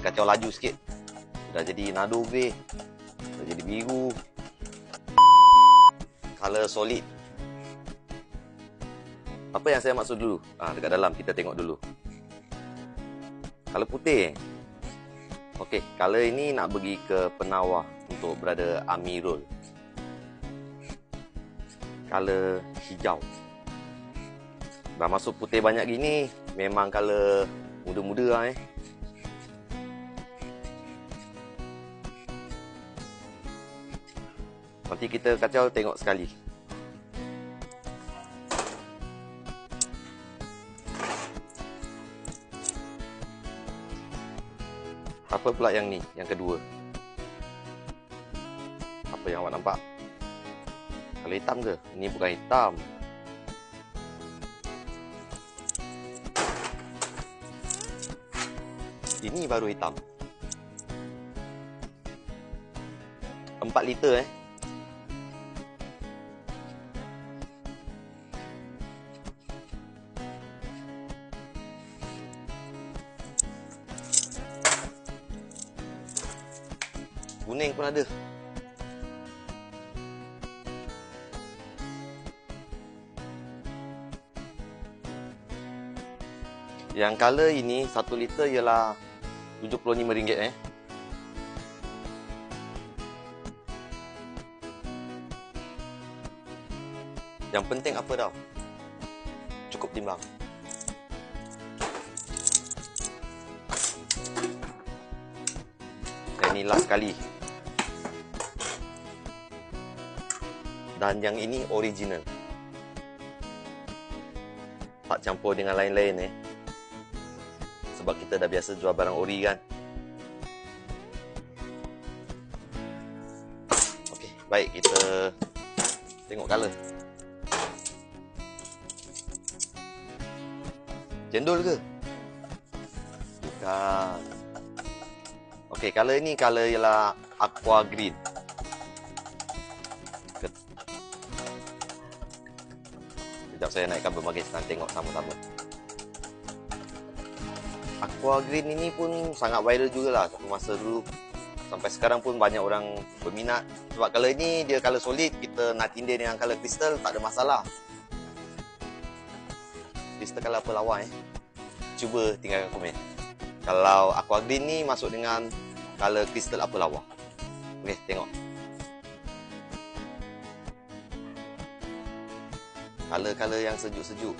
kacau laju sikit. Dah jadi nado grey, dah jadi biru. Color solid. Apa yang saya maksud dulu? Dekat dalam kita tengok dulu. Color putih. Okey, color ini nak bagi ke penawar untuk brother Amirul. Color hijau. Dah masuk putih banyak gini, memang color muda-muda lah Nanti kita kacau tengok sekali. Apa pula yang ni, yang kedua? Apa yang awak nampak? Kalau hitam ke? Ini bukan hitam. Ini baru hitam. 4 liter Kuning pun ada. Yang color ini 1 liter ialah RM75 Yang penting apa tau? Cukup timbang. Dan ini last kali. Dan yang ini original. Tak campur dengan lain-lain Sebab kita dah biasa jual barang ori kan. Okey, baik, kita tengok color. Cendol ke? Bukan. Okey, color ni color ialah aqua green. Sekejap saya naikkan berbagai senang tengok sama-sama. Aqua green ini pun sangat viral jugalah satu masa dulu. Sampai sekarang pun banyak orang berminat. Sebab color ni dia color solid, kita nak tindih dengan color kristal tak ada masalah. Kristal color apa lawa Cuba tinggalkan komen. Kalau aqua green ni masuk dengan color kristal apa lawa. Okey, tengok. Color-color yang sejuk-sejuk.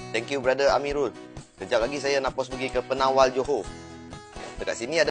Thank you brother Amirul. Kejap lagi saya nak post pergi ke Penawal Johor. Dekat sini ada